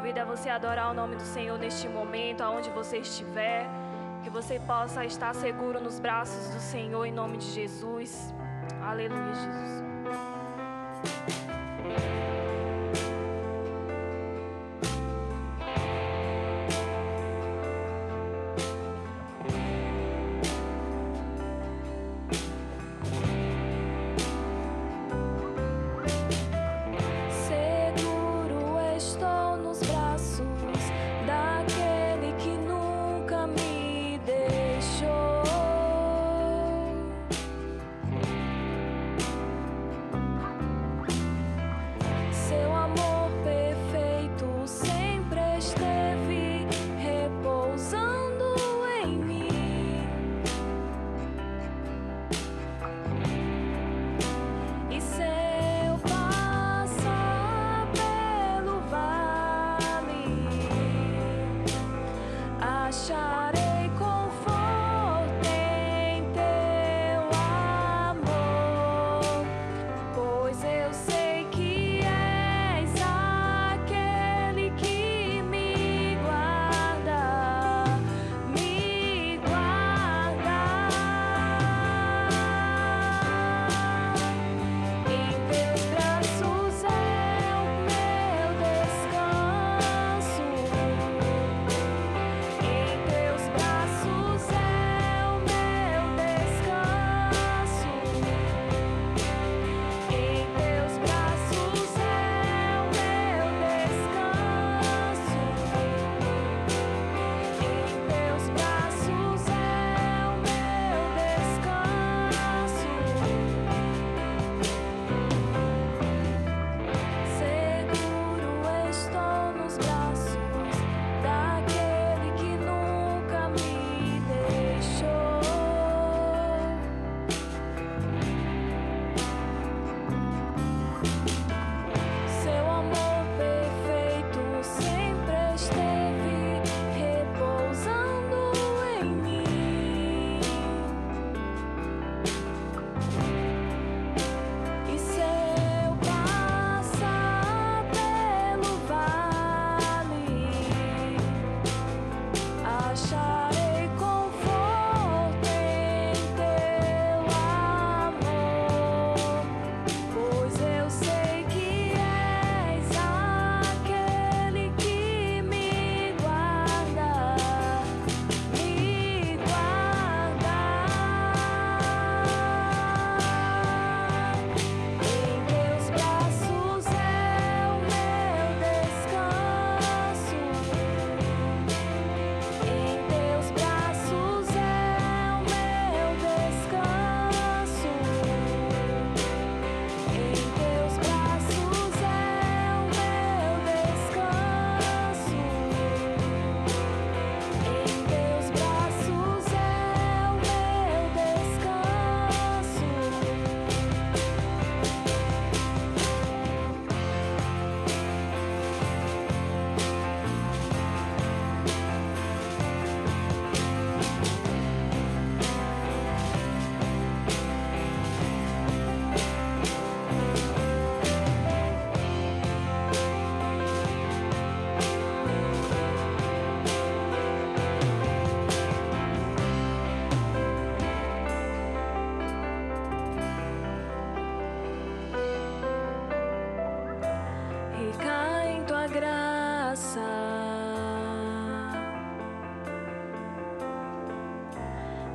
convido a você a adorar o nome do Senhor neste momento, aonde você estiver. Que você possa estar seguro nos braços do Senhor, em nome de Jesus. Aleluia, Jesus.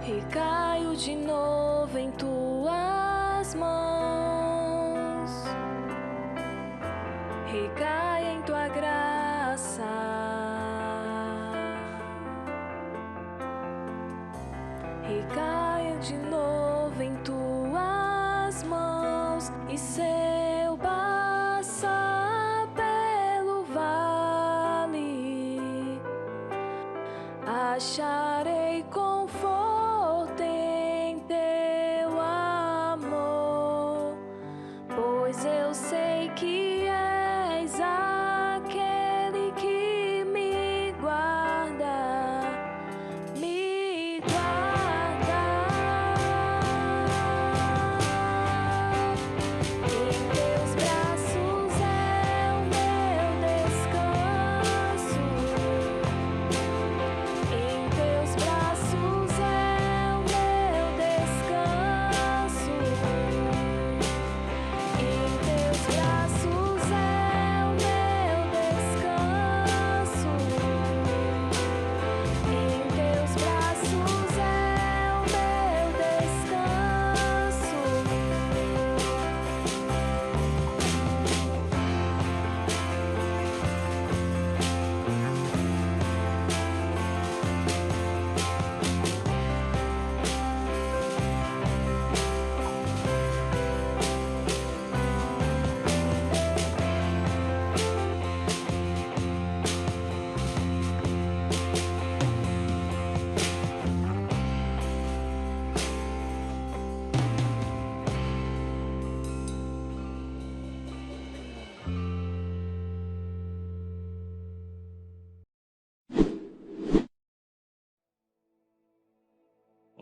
Recaio de novo em tuas mãos, recaio em tua graça, recaio de novo em tuas mãos, e se eu passar pelo vale, acharei conforto em teu amor, pois eu sei que és aquele que me guarda, me guarda. Em teus braços é o meu descanso.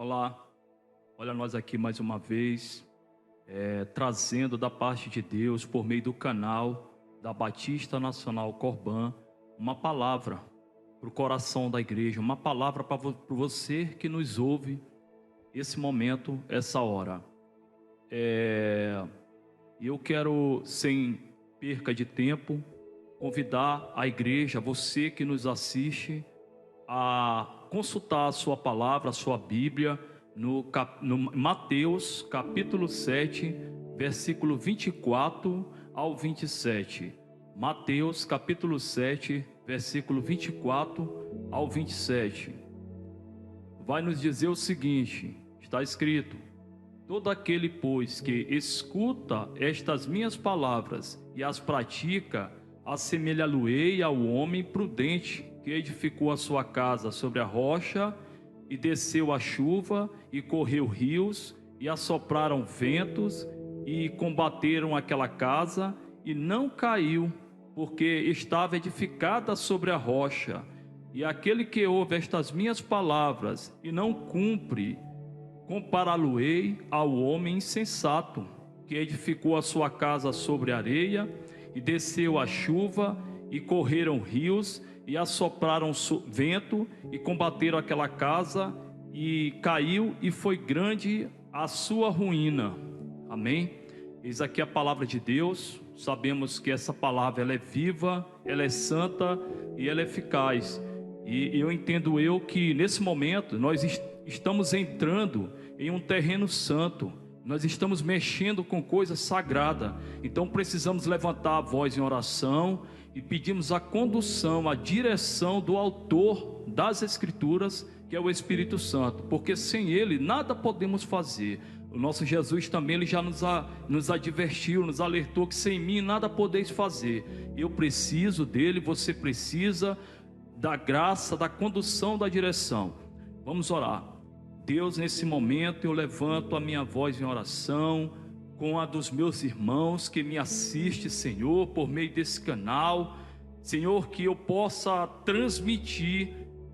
Olá, olha nós aqui mais uma vez, trazendo da parte de Deus, por meio do canal da Batista Nacional Corbã, uma palavra para o coração da igreja, uma palavra para você que nos ouve esse momento, essa hora. Eu quero, sem perca de tempo, convidar a igreja, você que nos assiste, a consultar a sua palavra, a sua Bíblia, no Mateus capítulo 7, versículo 24 ao 27. Mateus capítulo 7, versículo 24 ao 27. Vai nos dizer o seguinte, está escrito: todo aquele, pois, que escuta estas minhas palavras e as pratica, assemelha-lo-ei ao homem prudente que edificou a sua casa sobre a rocha, e desceu a chuva, e correu rios, e assopraram ventos, e combateram aquela casa, e não caiu, porque estava edificada sobre a rocha. E aquele que ouve estas minhas palavras e não cumpre, compará-lo-ei ao homem insensato, que edificou a sua casa sobre a areia, e desceu a chuva, e correram rios, e assopraram vento, e combateram aquela casa, e caiu, e foi grande a sua ruína. Amém? Eis aqui a palavra de Deus. Sabemos que essa palavra ela é viva, ela é santa e ela é eficaz. E eu entendo que nesse momento nós estamos entrando em um terreno santo. Nós estamos mexendo com coisa sagrada. Então precisamos levantar a voz em oração e pedimos a condução, a direção do autor das Escrituras, que é o Espírito Santo, porque sem ele nada podemos fazer. O nosso Jesus também ele já nos advertiu, nos alertou que sem mim nada podeis fazer. Eu preciso dele, você precisa da graça, da condução, da direção. Vamos orar. Deus, nesse momento eu levanto a minha voz em oração, com a dos meus irmãos que me assistem, Senhor, por meio desse canal. Senhor, que eu possa transmitir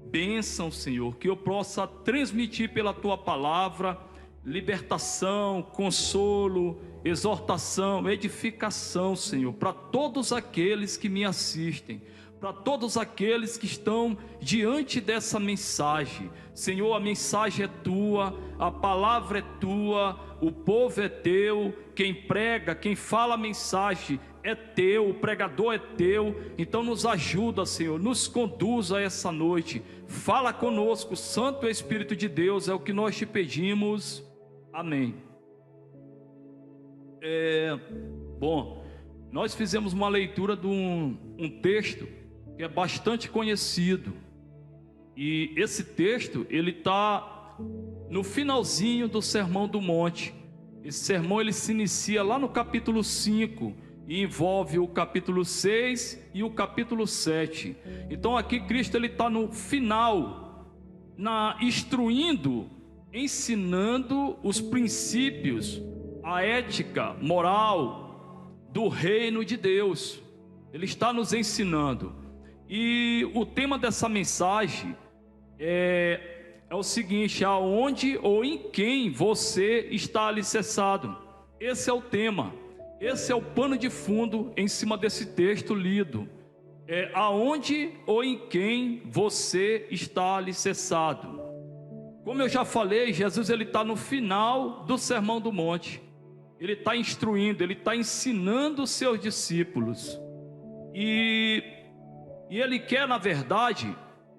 bênção, Senhor, que eu possa transmitir pela Tua palavra libertação, consolo, exortação, edificação, Senhor, para todos aqueles que me assistem, para todos aqueles que estão diante dessa mensagem. Senhor, a mensagem é Tua, a palavra é Tua, o povo é Teu, quem prega, quem fala a mensagem é Teu, o pregador é Teu. Então nos ajuda, Senhor, nos conduza essa noite, fala conosco, Santo Espírito de Deus, é o que nós te pedimos, amém. Bom, nós fizemos uma leitura de um texto que é bastante conhecido, e esse texto ele está no finalzinho do Sermão do Monte. Esse sermão ele se inicia lá no capítulo 5 e envolve o capítulo 6 e o capítulo 7. Então aqui Cristo ele está no final, instruindo, ensinando os princípios, a ética moral do reino de Deus. Ele está nos ensinando. E o tema dessa mensagem é o seguinte: aonde ou em quem você está alicerçado. Esse é o tema, esse é o pano de fundo em cima desse texto lido. Aonde ou em quem você está alicerçado. Como eu já falei, Jesus ele está no final do Sermão do Monte. Ele está instruindo, ele está ensinando os seus discípulos. E ele quer, na verdade,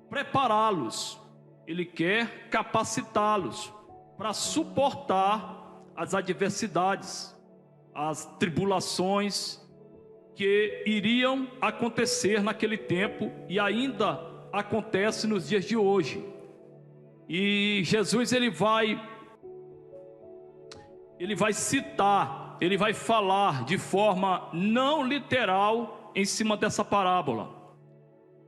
prepará-los. Ele quer capacitá-los para suportar as adversidades, as tribulações que iriam acontecer naquele tempo e ainda acontece nos dias de hoje. E Jesus ele vai citar, ele vai falar de forma não literal em cima dessa parábola.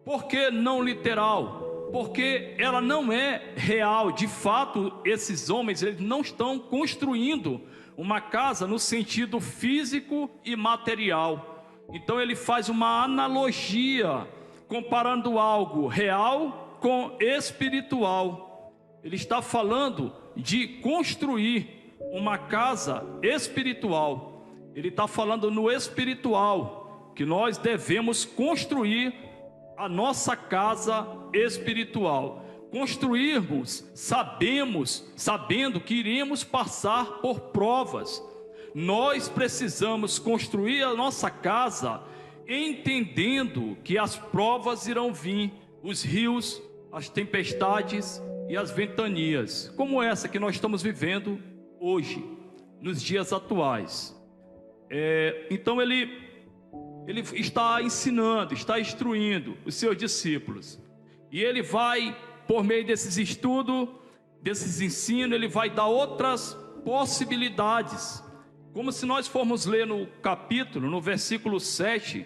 Por que não literal? Porque ela não é real. De fato, esses homens eles não estão construindo uma casa no sentido físico e material. Então ele faz uma analogia, comparando algo real com espiritual. Ele está falando de construir uma casa espiritual. Ele está falando no espiritual, que nós devemos construir a nossa casa espiritual. Construirmos, sabendo que iremos passar por provas. Nós precisamos construir a nossa casa entendendo que as provas irão vir, os rios, as tempestades e as ventanias, como essa que nós estamos vivendo hoje, nos dias atuais. Então ele está ensinando, está instruindo os seus discípulos, e ele vai, por meio desses estudos, desses ensinos, ele vai dar outras possibilidades, como se nós formos ler no capítulo, no versículo 7,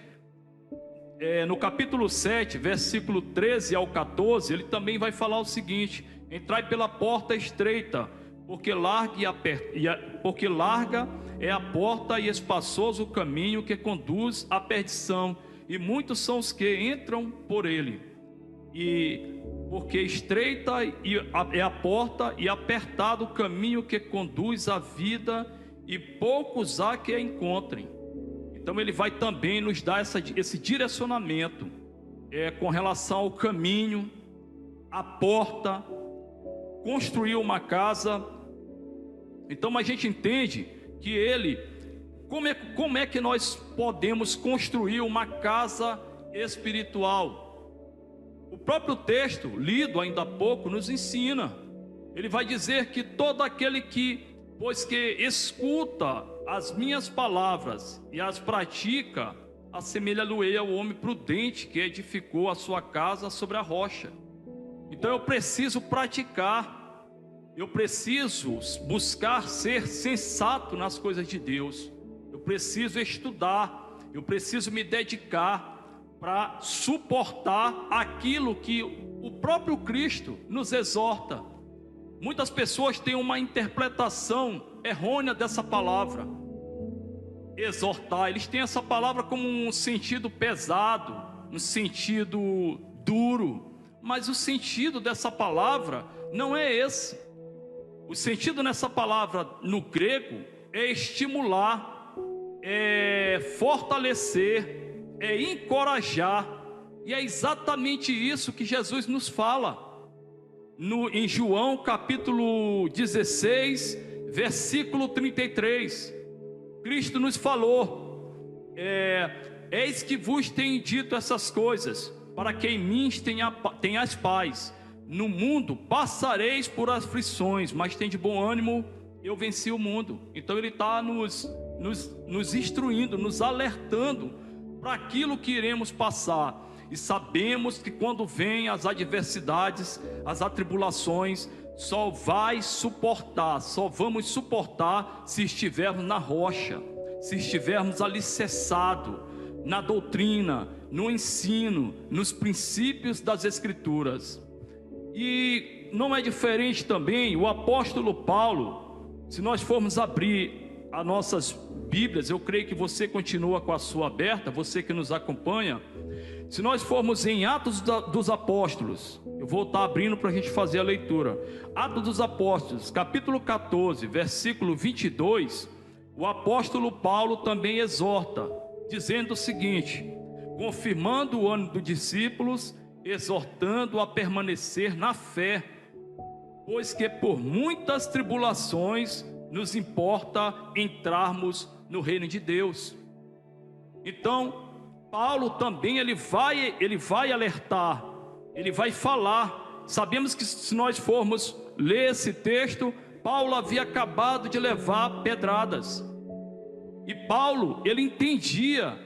no capítulo 7, versículo 13 ao 14, ele também vai falar o seguinte: entrai pela porta estreita, porque larga é a porta e espaçoso o caminho que conduz à perdição, e muitos são os que entram por ele. E porque estreita é a porta e apertado o caminho que conduz à vida, e poucos há que a encontrem. Então ele vai também nos dar esse direcionamento com relação ao caminho, a porta, construir uma casa. Então a gente entende que como é que nós podemos construir uma casa espiritual? O próprio texto, lido ainda há pouco, nos ensina. Ele vai dizer que todo aquele pois que escuta as minhas palavras e as pratica, assemelha-lo-ei ao homem prudente que edificou a sua casa sobre a rocha. Então eu preciso praticar, eu preciso buscar ser sensato nas coisas de Deus, eu preciso estudar, eu preciso me dedicar para suportar aquilo que o próprio Cristo nos exorta. Muitas pessoas têm uma interpretação errônea dessa palavra, exortar. Eles têm essa palavra como um sentido pesado, um sentido duro, mas o sentido dessa palavra não é esse. O sentido nessa palavra no grego é estimular, é fortalecer, é encorajar, e é exatamente isso que Jesus nos fala em João capítulo 16, versículo 33. Cristo nos falou: eis que vos tenho dito essas coisas, para que em mim tenhais paz. No mundo passareis por aflições, mas tem de bom ânimo, eu venci o mundo. Então ele está nos instruindo, nos alertando para aquilo que iremos passar. E sabemos que quando vêm as adversidades, as atribulações, só vamos suportar se estivermos na rocha, se estivermos alicerçados na doutrina, no ensino, nos princípios das Escrituras. E não é diferente também o apóstolo Paulo. Se nós formos abrir as nossas Bíblias, eu creio que você continua com a sua aberta, você que nos acompanha. Se nós formos em Atos dos Apóstolos, eu vou estar abrindo para a gente fazer a leitura. Atos dos Apóstolos, capítulo 14, versículo 22, o apóstolo Paulo também exorta, dizendo o seguinte: confirmando o ânimo dos discípulos, exortando a permanecer na fé, pois que por muitas tribulações nos importa entrarmos no reino de Deus. Então, Paulo também ele vai alertar, ele vai falar. Sabemos que se nós formos ler esse texto, Paulo havia acabado de levar pedradas. E Paulo, ele entendia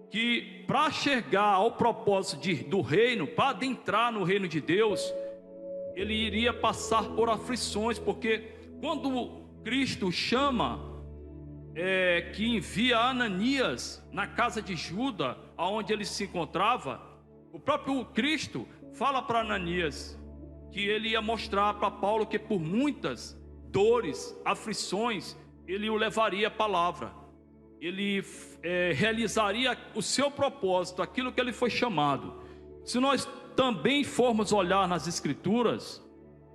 que para chegar ao propósito do reino, para adentrar no reino de Deus, ele iria passar por aflições, porque quando Cristo chama, que envia Ananias na casa de Judas, aonde ele se encontrava, o próprio Cristo fala para Ananias que ele ia mostrar para Paulo que por muitas dores, aflições, ele o levaria a palavra, ele realizaria o seu propósito, aquilo que ele foi chamado. Se nós também formos olhar nas Escrituras,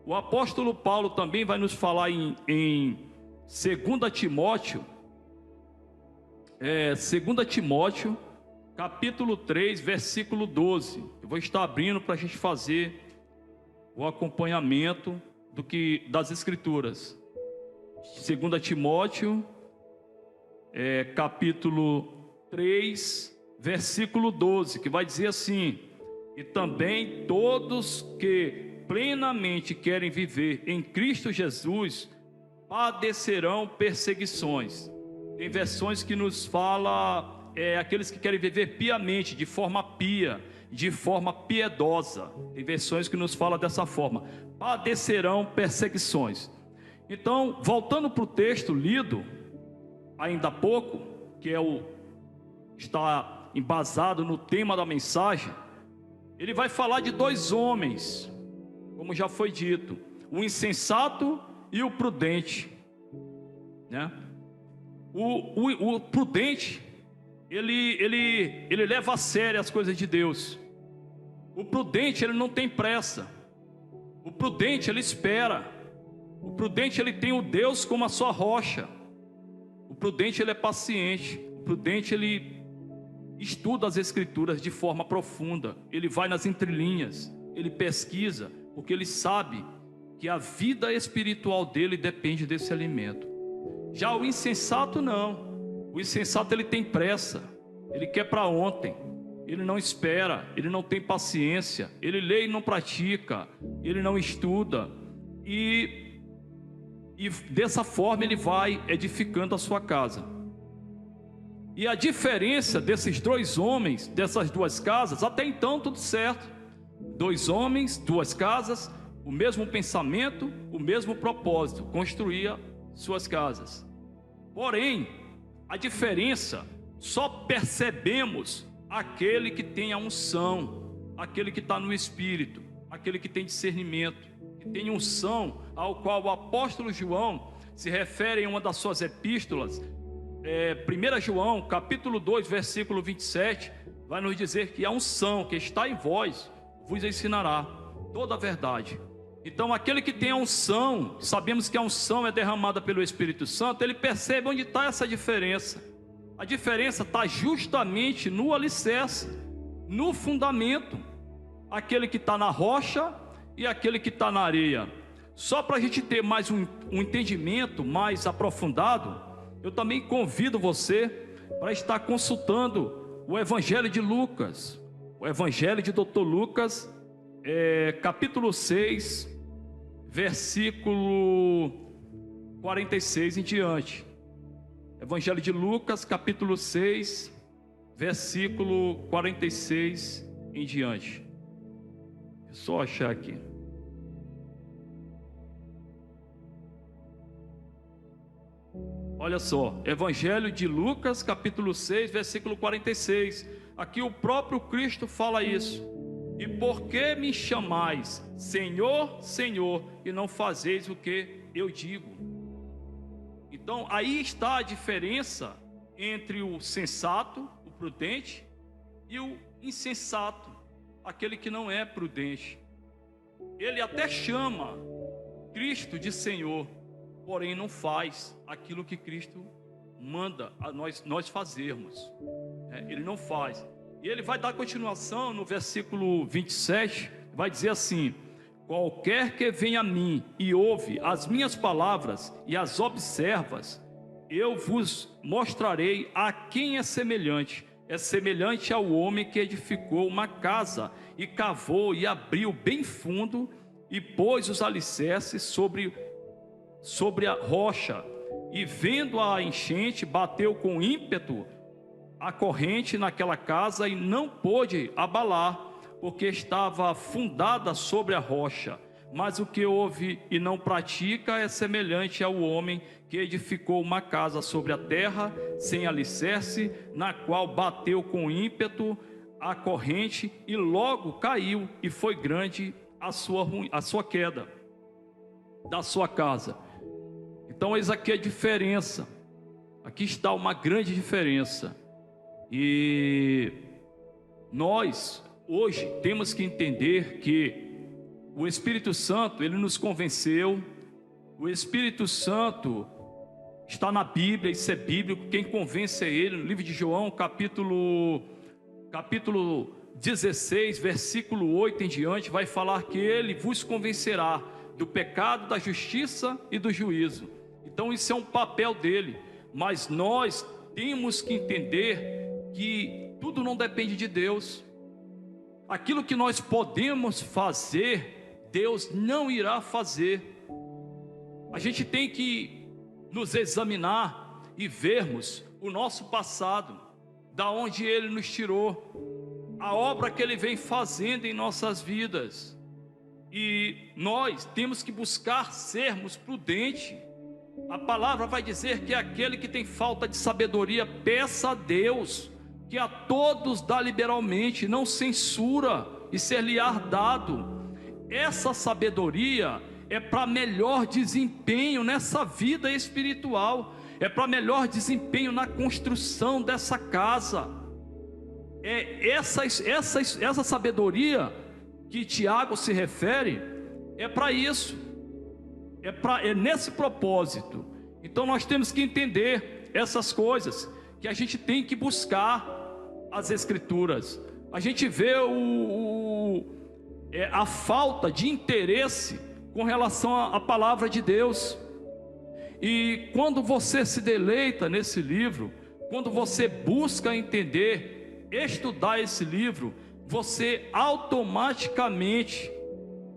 O apóstolo Paulo também vai nos falar em 2 Timóteo, 2 Timóteo, capítulo 3, versículo 12. Eu vou estar abrindo para a gente fazer o acompanhamento das Escrituras. 2 Timóteo, capítulo 3, versículo 12, que vai dizer assim: e também todos que plenamente querem viver em Cristo Jesus padecerão perseguições. Tem versões que nos fala aqueles que querem viver piamente, de forma pia, de forma piedosa. Tem versões que nos fala dessa forma: padecerão perseguições. Então, voltando para o texto lido ainda há pouco, que está embasado no tema da mensagem, ele vai falar de dois homens, como já foi dito, o insensato e o prudente, né? O prudente, ele leva a sério as coisas de Deus. O prudente, ele não tem pressa. O prudente, ele espera. O prudente, ele tem o Deus como a sua rocha. O prudente, ele é paciente. O prudente, ele estuda as Escrituras de forma profunda. Ele vai nas entrelinhas, ele pesquisa, porque ele sabe que a vida espiritual dele depende desse alimento. Já o insensato não. O insensato, ele tem pressa, ele quer para ontem, ele não espera, ele não tem paciência, ele lê e não pratica, ele não estuda, e dessa forma ele vai edificando a sua casa. E a diferença desses dois homens, dessas duas casas, até então tudo certo, dois homens, duas casas, o mesmo pensamento, o mesmo propósito, construía suas casas. Porém, a diferença só percebemos aquele que tem a unção, aquele que está no Espírito, aquele que tem discernimento, que tem unção, ao qual o apóstolo João se refere em uma das suas epístolas. 1 João, capítulo 2, versículo 27, vai nos dizer que a unção que está em vós vos ensinará toda a verdade. Então, aquele que tem a unção, sabemos que a unção é derramada pelo Espírito Santo, ele percebe onde está essa diferença. A diferença está justamente no alicerce, no fundamento. Aquele que está na rocha e aquele que está na areia. Só para a gente ter mais um entendimento mais aprofundado, eu também convido você para estar consultando o Evangelho de Lucas. O Evangelho de Dr. Lucas, capítulo 6, versículo 46 em diante. Evangelho de Lucas, capítulo 6, versículo 46 em diante. É só achar aqui. Olha só, Evangelho de Lucas, capítulo 6, versículo 46. Aqui o próprio Cristo fala isso. E por que me chamais Senhor, Senhor, e não fazeis o que eu digo? Então, aí está a diferença entre o sensato, o prudente, e o insensato, aquele que não é prudente. Ele até chama Cristo de Senhor, porém não faz aquilo que Cristo manda a nós fazermos. Ele não faz. E ele vai dar continuação no versículo 27, vai dizer assim: qualquer que venha a mim e ouve as minhas palavras e as observas, eu vos mostrarei a quem é semelhante. É semelhante ao homem que edificou uma casa e cavou e abriu bem fundo e pôs os alicerces sobre a rocha. E vendo a enchente, bateu com ímpeto a corrente naquela casa e não pôde abalar, porque estava fundada sobre a rocha. Mas o que ouve e não pratica é semelhante ao homem que edificou uma casa sobre a terra, sem alicerce, na qual bateu com ímpeto a corrente e logo caiu, e foi grande a sua queda da sua casa. Então eis aqui a diferença. Aqui está uma grande diferença. E nós hoje temos que entender que O Espírito Santo, ele nos convenceu. O Espírito Santo está na Bíblia, isso é bíblico. Quem convence é ele. No livro de João, capítulo 16, versículo 8 em diante, vai falar que ele vos convencerá do pecado, da justiça e do juízo. Então isso é um papel dele, mas nós temos que entender que tudo não depende de Deus. Aquilo que nós podemos fazer, Deus não irá fazer. A gente tem que nos examinar e vermos o nosso passado, da onde Ele nos tirou, a obra que Ele vem fazendo em nossas vidas. E nós temos que buscar sermos prudentes. A palavra vai dizer que aquele que tem falta de sabedoria, peça a Deus, que a todos dá liberalmente, não censura, e ser-lhe-á dado. Essa sabedoria é para melhor desempenho nessa vida espiritual, é para melhor desempenho na construção dessa casa. É essa sabedoria que Tiago se refere, é para isso, é nesse propósito. Então nós temos que entender essas coisas, que a gente tem que buscar as Escrituras. A gente vê a falta de interesse com relação à palavra de Deus. E quando você se deleita nesse livro, quando você busca entender, estudar esse livro, você automaticamente,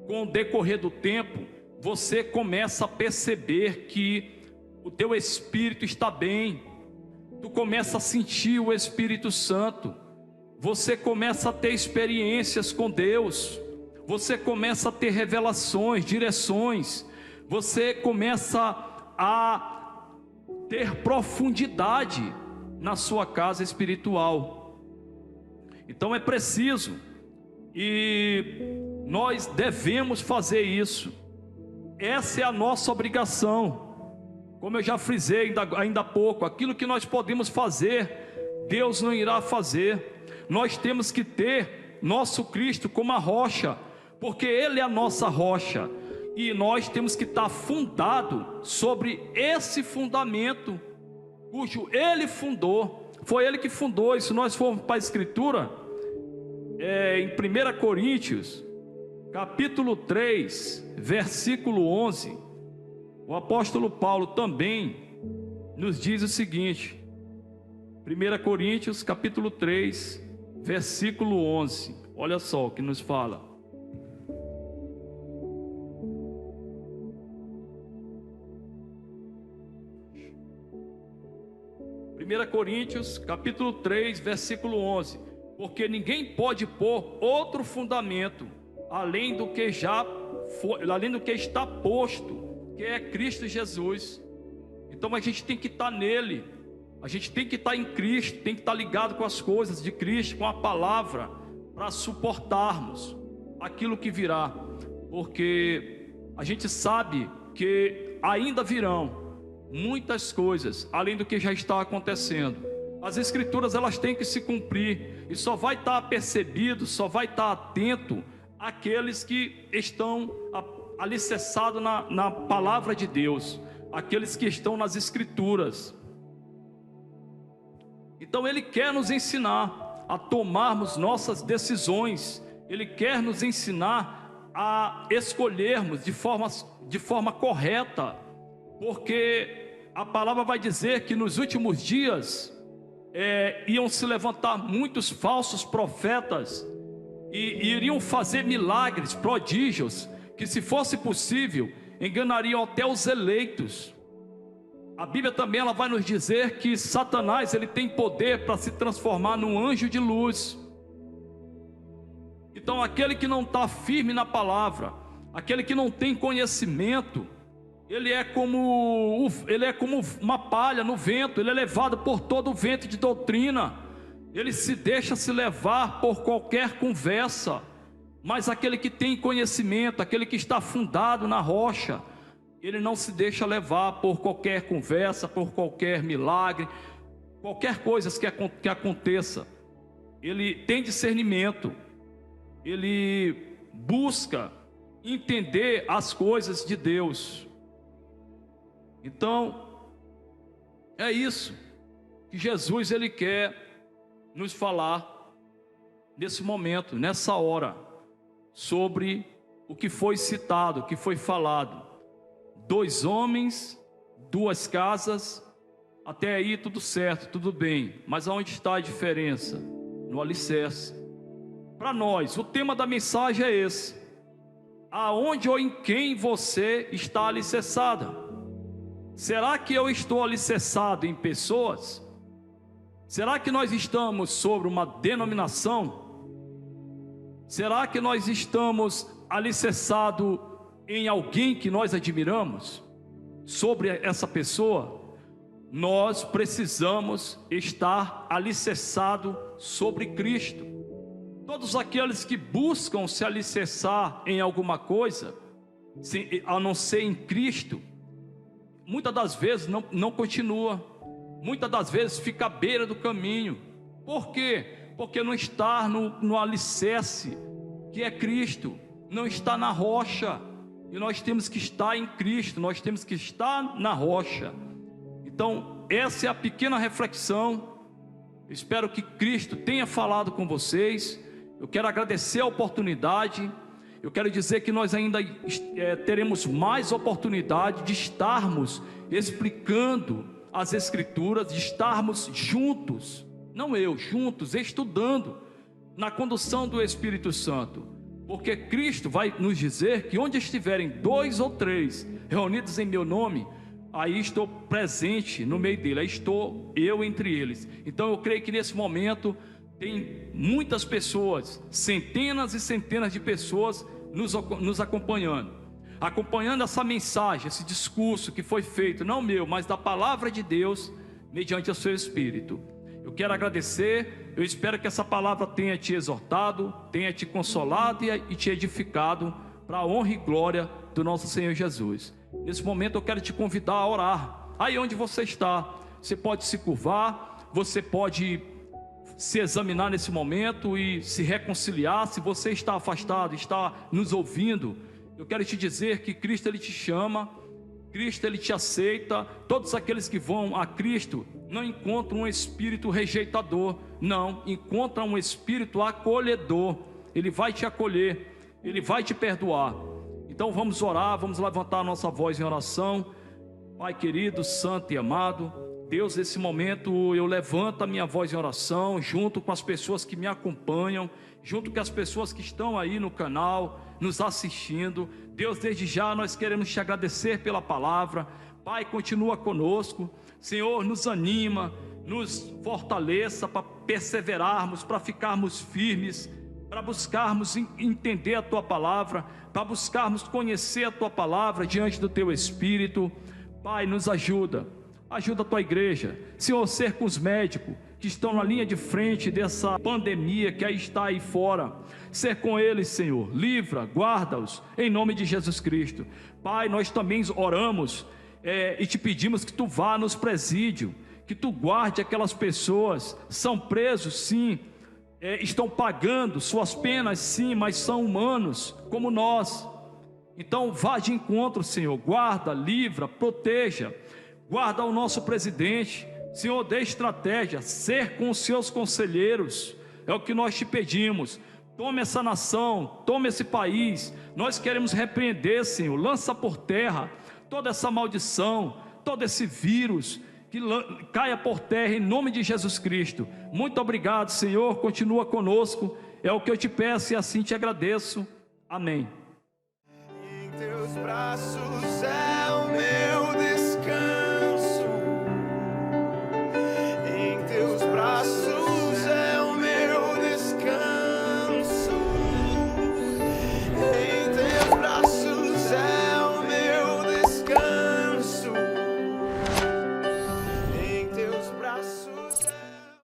com o decorrer do tempo, você começa a perceber que o teu espírito está bem. Tu começa a sentir o Espírito Santo. Você começa a ter experiências com Deus. Você começa a ter revelações, direções. Você começa a ter profundidade na sua casa espiritual. Então é preciso, e nós devemos fazer isso. Essa é a nossa obrigação. Como eu já frisei ainda há pouco, aquilo que nós podemos fazer, Deus não irá fazer. Nós temos que ter nosso Cristo como a rocha, porque Ele é a nossa rocha, e nós temos que estar fundado sobre esse fundamento, cujo Ele fundou. Foi Ele que fundou. E se nós formos para a Escritura, em 1 Coríntios, capítulo 3, versículo 11, o apóstolo Paulo também nos diz o seguinte, 1 Coríntios, capítulo 3, versículo 11, olha só o que nos fala. Primeira Coríntios, capítulo 3, versículo 11. Porque ninguém pode pôr outro fundamento além do que está posto, que é Cristo Jesus. Então a gente tem que estar nele, a gente tem que estar em Cristo, tem que estar ligado com as coisas de Cristo, com a palavra, para suportarmos aquilo que virá, porque a gente sabe que ainda virão muitas coisas além do que já está acontecendo. As Escrituras, elas têm que se cumprir, e só vai estar percebido, só vai estar atento aqueles que estão alicerçados na palavra de Deus, aqueles que estão nas Escrituras. Então Ele quer nos ensinar a tomarmos nossas decisões, Ele quer nos ensinar a escolhermos de forma correta, porque a palavra vai dizer que nos últimos dias iam se levantar muitos falsos profetas e iriam fazer milagres, prodígios, que, se fosse possível, enganariam até os eleitos. A Bíblia também ela vai nos dizer que Satanás ele tem poder para se transformar num anjo de luz. Então aquele que não está firme na palavra, aquele que não tem conhecimento, ele é como uma palha no vento, ele é levado por todo o vento de doutrina, ele se deixa se levar por qualquer conversa. Mas aquele que tem conhecimento, aquele que está fundado na rocha, ele não se deixa levar por qualquer conversa, por qualquer milagre, qualquer coisa que aconteça. Ele tem discernimento, ele busca entender as coisas de Deus. Então, é isso que Jesus ele quer nos falar nesse momento, nessa hora, sobre o que foi citado, o que foi falado. 2 homens, 2 casas, até aí tudo certo, tudo bem, mas aonde está a diferença? No alicerce. Para nós, o tema da mensagem é esse: aonde ou em quem você está alicerçada? Será que eu estou alicerçado em pessoas? Será que nós estamos sobre uma denominação? Será que nós estamos alicerçados em alguém que nós admiramos? Sobre essa pessoa? Nós precisamos estar alicerçados sobre Cristo. Todos aqueles que buscam se alicerçar em alguma coisa, a não ser em Cristo, muitas das vezes não continua, muitas das vezes fica à beira do caminho. Por quê? Porque não está no alicerce, que é Cristo, não está na rocha, e nós temos que estar em Cristo, nós temos que estar na rocha. Então, essa é a pequena reflexão. Eu espero que Cristo tenha falado com vocês. Eu quero agradecer a oportunidade. Eu quero dizer que nós ainda teremos mais oportunidade de estarmos explicando as Escrituras, de estarmos juntos, não eu, juntos, estudando na condução do Espírito Santo. Porque Cristo vai nos dizer que onde estiverem 2 ou 3 reunidos em meu nome, aí estou presente no meio dele, aí estou eu entre eles. Então eu creio que nesse momento tem muitas pessoas, centenas e centenas de pessoas nos acompanhando essa mensagem, esse discurso que foi feito, não meu, mas da palavra de Deus, mediante o seu Espírito. Eu quero agradecer, eu espero que essa palavra tenha te exortado, tenha te consolado e te edificado, para a honra e glória do nosso Senhor Jesus. Nesse momento eu quero te convidar a orar. Aí onde você está, você pode se curvar, você pode se examinar nesse momento e se reconciliar. Se você está afastado, está nos ouvindo, eu quero te dizer que Cristo ele te chama, Cristo ele te aceita. Todos aqueles que vão a Cristo não encontram um espírito rejeitador, não, encontram um espírito acolhedor. Ele vai te acolher, ele vai te perdoar. Então vamos orar, vamos levantar a nossa voz em oração. Pai querido, santo e amado Deus, nesse momento eu levanto a minha voz em oração, junto com as pessoas que me acompanham, junto com as pessoas que estão aí no canal, nos assistindo. Deus, desde já nós queremos te agradecer pela palavra. Pai, continua conosco. Senhor, nos anima, nos fortaleça para perseverarmos, para ficarmos firmes, para buscarmos entender a Tua palavra, para buscarmos conhecer a Tua palavra diante do Teu Espírito. Pai, nos ajuda a Tua igreja, Senhor, ser com os médicos que estão na linha de frente dessa pandemia que aí está aí fora, ser com eles, Senhor, livra, guarda-os, em nome de Jesus Cristo. Pai, nós também oramos e te pedimos que Tu vá nos presídios, que Tu guarde aquelas pessoas, são presos sim, estão pagando suas penas sim, mas são humanos como nós. Então vá de encontro, Senhor, guarda, livra, proteja, guarda o nosso presidente, Senhor, dê estratégia, ser com os seus conselheiros, é o que nós te pedimos. Tome essa nação, tome esse país, nós queremos repreender, Senhor, lança por terra toda essa maldição, todo esse vírus, que caia por terra em nome de Jesus Cristo. Muito obrigado, Senhor, continua conosco, é o que eu te peço e assim te agradeço, amém. Em teus braços